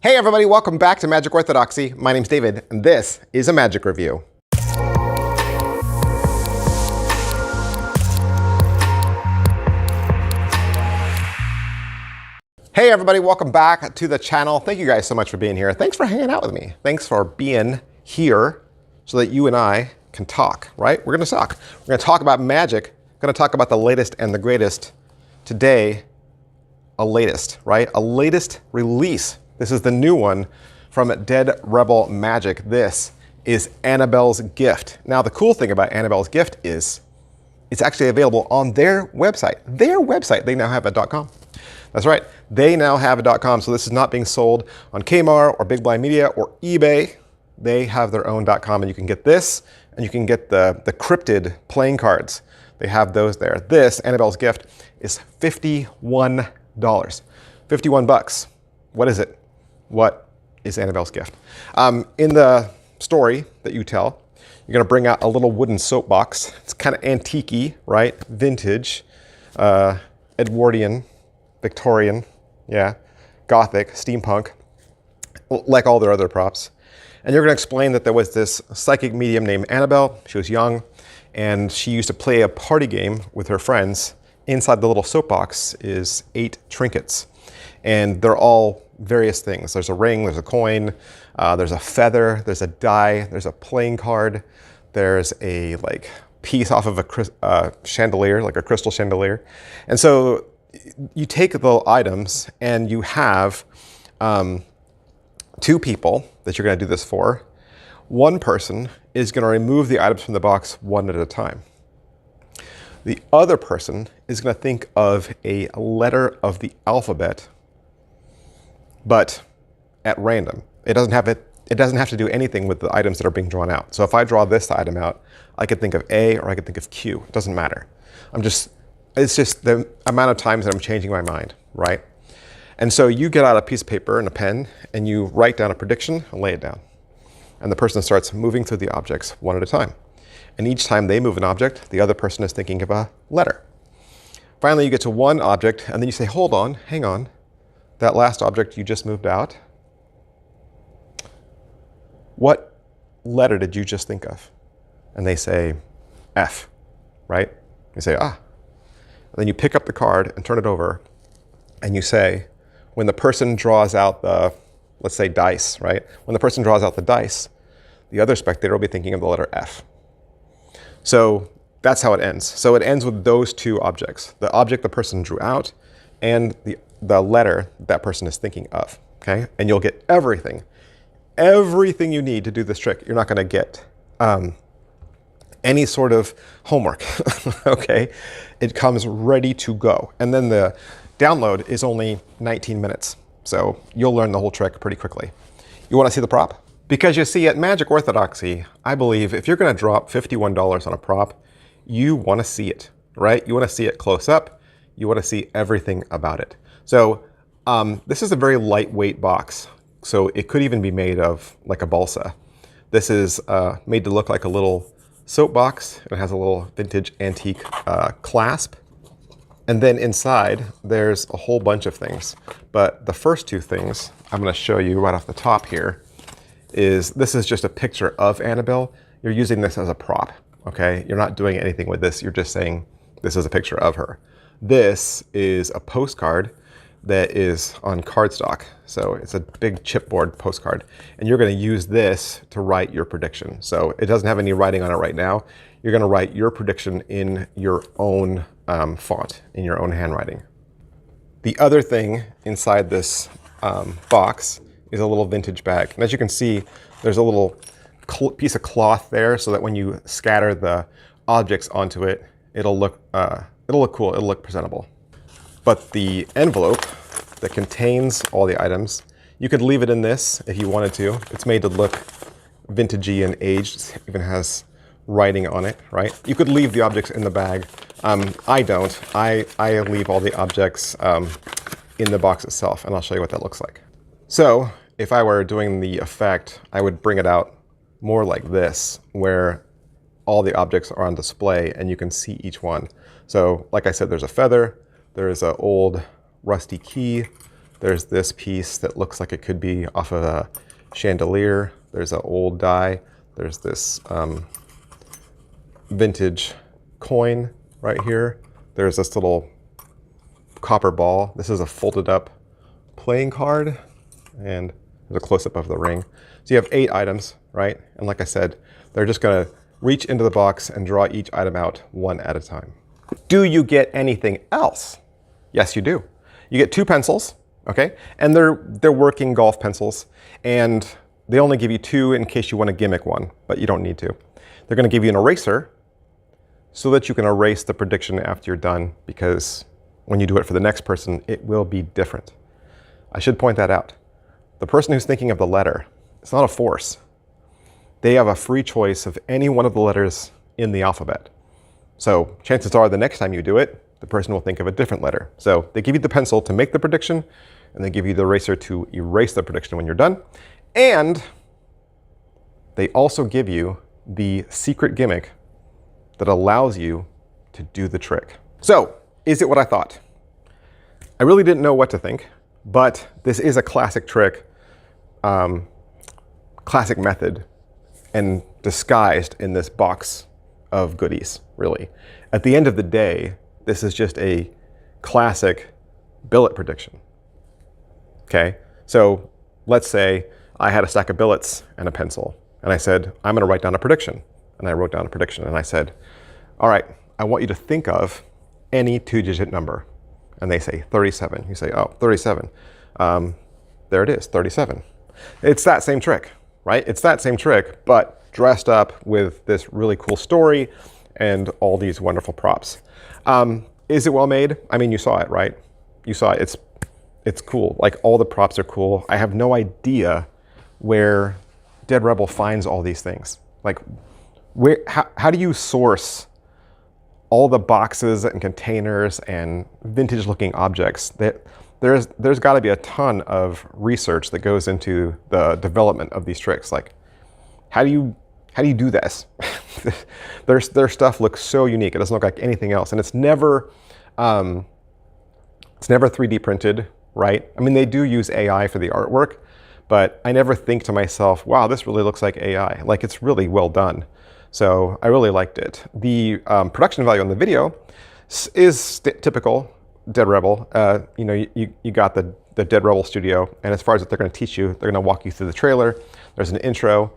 Hey everybody, welcome back to Magic Orthodoxy. My name's David, and this is a magic review. Hey everybody, welcome back to the channel. Thank you guys so much for being here. Thanks for hanging out with me. Thanks for being here so that you and I can talk, right? We're gonna talk. We're gonna talk about magic. We're gonna talk about the latest and the greatest. Today, a latest, right? A latest release. This is the new one from Dead Rebel Magic. This is Annabel's Gift. Now, the cool thing about Annabel's Gift is it's actually available on their website. Their website, they now have a .com. That's right, they now have a .com. So this is not being sold on Kmart or Big Blind Media or eBay. They have their own .com, and you can get this, and you can get the cryptid playing cards. They have those there. This, Annabel's Gift, is $51. 51 bucks. What is it? What is Annabel's Gift? In the story that you tell, you're gonna bring out a little wooden soapbox. It's kind of antique-y, right? Vintage, Edwardian, Victorian, yeah, Gothic, steampunk, like all their other props. And you're gonna explain that there was this psychic medium named Annabel. She was young, and she used to play a party game with her friends. Inside the little soapbox is 8 trinkets, and they're all various things. There's a ring, there's a coin, there's a feather, there's a die, there's a playing card, there's a piece off of a chandelier, like a crystal chandelier. And so you take the items and you have 2 people that you're gonna do this for. One person is gonna remove the items from the box one at a time. The other person is gonna think of a letter of the alphabet, but at random. It doesn't have to do anything with the items that are being drawn out. So if I draw this item out, I could think of A or I could think of Q. It doesn't matter. It's just the amount of times that I'm changing my mind, right? And so you get out a piece of paper and a pen and you write down a prediction and lay it down. And the person starts moving through the objects one at a time. And each time they move an object, the other person is thinking of a letter. Finally, you get to one object and then you say, hold on, hang on. That last object you just moved out, what letter did you just think of? And they say F, right? You say, ah. And then you pick up the card and turn it over and you say, when the person draws out the, let's say dice, right? When the person draws out the dice, the other spectator will be thinking of the letter F. So that's how it ends. So it ends with those 2 objects, the object the person drew out and the letter that person is thinking of, okay? And you'll get everything you need to do this trick. You're not gonna get any sort of homework, okay? It comes ready to go. And then the download is only 19 minutes. So you'll learn the whole trick pretty quickly. You wanna see the prop? Because you see, at Magic Orthodoxy, I believe if you're gonna drop $51 on a prop, you wanna see it, right? You wanna see it close up. You wanna see everything about it. So this is a very lightweight box. So it could even be made of like a balsa. This is made to look like a little soapbox. It has a little vintage antique clasp. And then inside, there's a whole bunch of things. But the first 2 things I'm gonna show you right off the top here is this is just a picture of Annabel. You're using this as a prop, okay? You're not doing anything with this. You're just saying this is a picture of her. This is a postcard that is on cardstock. So it's a big chipboard postcard. And you're gonna use this to write your prediction. So it doesn't have any writing on it right now. You're gonna write your prediction in your own font, in your own handwriting. The other thing inside this box is a little vintage bag. And as you can see, there's a little piece of cloth there so that when you scatter the objects onto it, it'll look cool, it'll look presentable. But the envelope that contains all the items, you could leave it in this if you wanted to. It's made to look vintagey and aged. It even has writing on it, right? You could leave the objects in the bag. I don't. I leave all the objects in the box itself, and I'll show you what that looks like. So if I were doing the effect, I would bring it out more like this, where all the objects are on display and you can see each one. So like I said, there's a feather, there's an old rusty key, There's this piece that looks like it could be off of a chandelier. There's an old die. There's this vintage coin right here. There's this little copper ball. This is a folded up playing card, and there's a close-up of the ring. So you have 8 items, right? And like I said, they're just gonna reach into the box and draw each item out one at a time. Do you get anything else? Yes, you do. You get 2 pencils, okay? And they're working golf pencils, and they only give you 2 in case you want to gimmick one, but you don't need to. They're gonna give you an eraser so that you can erase the prediction after you're done, because when you do it for the next person, it will be different. I should point that out. The person who's thinking of the letter, it's not a force. They have a free choice of any one of the letters in the alphabet. So chances are the next time you do it, the person will think of a different letter. So they give you the pencil to make the prediction, and they give you the eraser to erase the prediction when you're done. And they also give you the secret gimmick that allows you to do the trick. So, is it what I thought? I really didn't know what to think, but this is a classic trick, classic method, and disguised in this box of goodies, really. At the end of the day, this is just a classic billet prediction. Okay, so let's say I had a stack of billets and a pencil, and I said, I'm gonna write down a prediction. And I wrote down a prediction, and I said, all right, I want you to think of any 2-digit number. And they say 37. You say, oh, 37. There it is, 37. It's that same trick, right? It's that same trick, but dressed up with this really cool story and all these wonderful props. Is it well made? I mean, you saw it, right? You saw it. It's cool. Like, all the props are cool. I have no idea where Dead Rebel finds all these things. Like, how do you source all the boxes and containers and vintage looking objects? There's got to be a ton of research that goes into the development of these tricks. Like, how do you do this? Their stuff looks so unique. It doesn't look like anything else, and it's never 3D printed, right? I mean, they do use AI for the artwork, but I never think to myself, wow, this really looks like AI. Like, it's really well done. So I really liked it. The production value on the video is typical Dead Rebel. You got the Dead Rebel studio, and as far as what they're going to teach you, they're going to walk you through the trailer. There's an intro.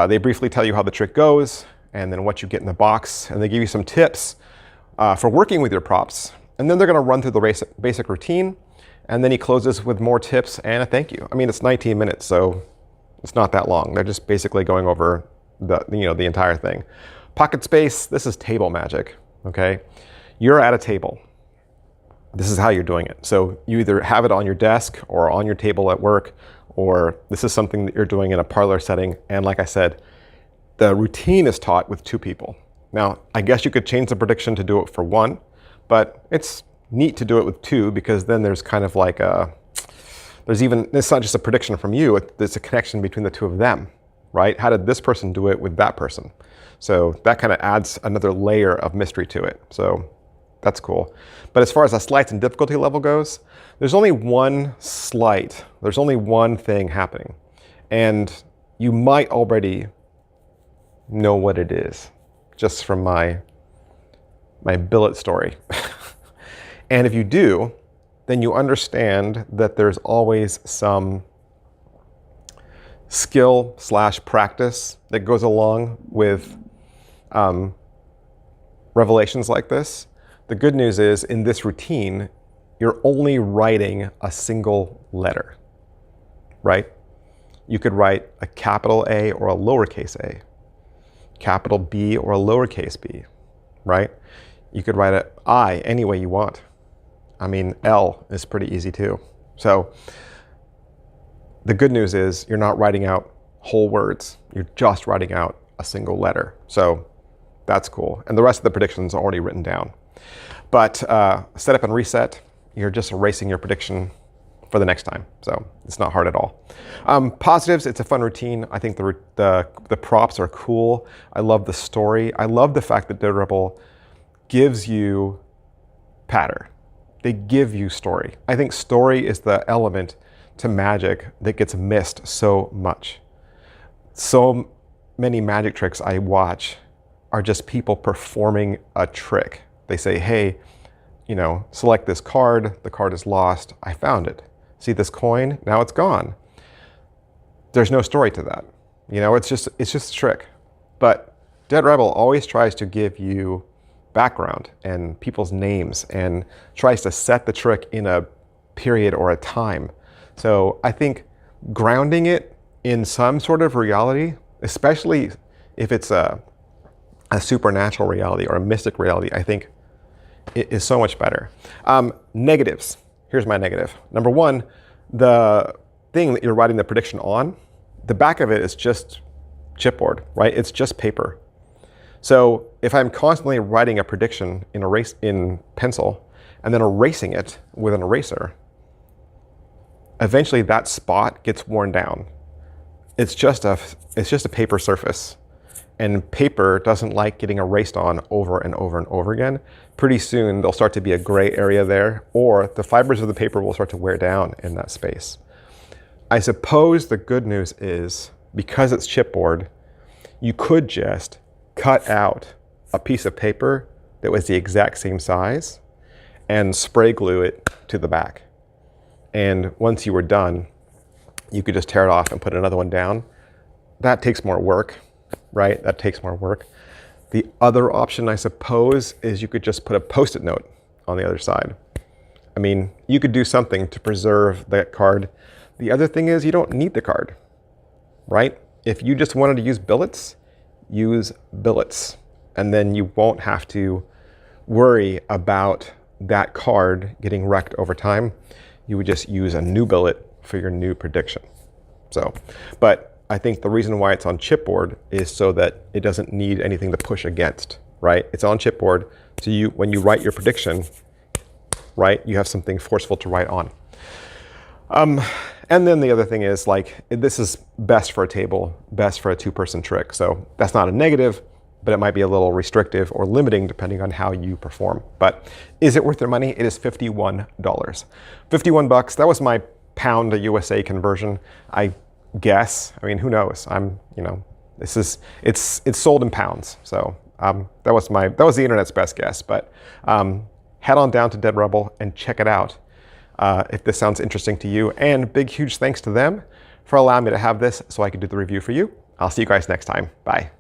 They briefly tell you how the trick goes, and then what you get in the box, and they give you some tips for working with your props. And then they're going to run through the basic routine, and then he closes with more tips and a thank you. I mean, it's 19 minutes, so it's not that long. They're just basically going over the entire thing. Pocket space, this is table magic, okay? You're at a table. This is how you're doing it. So you either have it on your desk or on your table at work, or this is something that you're doing in a parlor setting. And like I said, the routine is taught with 2 people. Now, I guess you could change the prediction to do it for 1, but it's neat to do it with 2, because then there's kind of like it's not just a prediction from you, it's a connection between the 2 of them. Right? How did this person do it with that person? So that kind of adds another layer of mystery to it. So that's cool. But as far as the sleights and difficulty level goes, there's only one sleight. There's only one thing happening. And you might already know what it is, just from my billet story. And if you do, then you understand that there's always some skill/practice that goes along with revelations like this. The good news is, in this routine, you're only writing a single letter, right? You could write a capital A or a lowercase a, capital B or a lowercase b, right? You could write an I any way you want. I mean, L is pretty easy too. So the good news is you're not writing out whole words. You're just writing out a single letter. So that's cool. And the rest of the predictions are already written down. But setup and reset, you're just erasing your prediction for the next time. So it's not hard at all. Positives, it's a fun routine. I think the props are cool. I love the story. I love the fact that Dead Rebel gives you patter. They give you story. I think story is the element to magic that gets missed so much. So many magic tricks I watch are just people performing a trick. They say, hey, you know, select this card, the card is lost, I found it. See this coin, now it's gone. There's no story to that. You know, it's just a trick. But Dead Rebel always tries to give you background and people's names and tries to set the trick in a period or a time. So I think grounding it in some sort of reality, especially if it's a supernatural reality or a mystic reality, I think it is so much better. Negatives. Here's my negative. Number one, the thing that you're writing the prediction on, the back of it is just chipboard, right? It's just paper. So if I'm constantly writing a prediction in pencil and then erasing it with an eraser, eventually that spot gets worn down. It's just a paper surface, and paper doesn't like getting erased on over and over and over again. Pretty soon there'll start to be a gray area there, or the fibers of the paper will start to wear down in that space. I suppose the good news is, because it's chipboard, you could just cut out a piece of paper that was the exact same size and spray glue it to the back. And once you were done, you could just tear it off and put another one down. That takes more work, right? That takes more work. The other option, I suppose, is you could just put a Post-it note on the other side. I mean, you could do something to preserve that card. The other thing is you don't need the card, right? If you just wanted to use billets, use billets. And then you won't have to worry about that card getting wrecked over time. You would just use a new billet for your new prediction. So, but I think the reason why it's on chipboard is so that it doesn't need anything to push against, right? It's on chipboard, so when you write your prediction, right, you have something forceful to write on. And then the other thing is, like, this is best for a table, best for a two-person trick. So that's not a negative, but it might be a little restrictive or limiting depending on how you perform. But is it worth their money? It is $51. $51, that was my pound to USA conversion, I guess. I mean, who knows? It's sold in pounds. So that was the internet's best guess. But head on down to Dead Rebel and check it out if this sounds interesting to you. And big, huge thanks to them for allowing me to have this so I could do the review for you. I'll see you guys next time. Bye.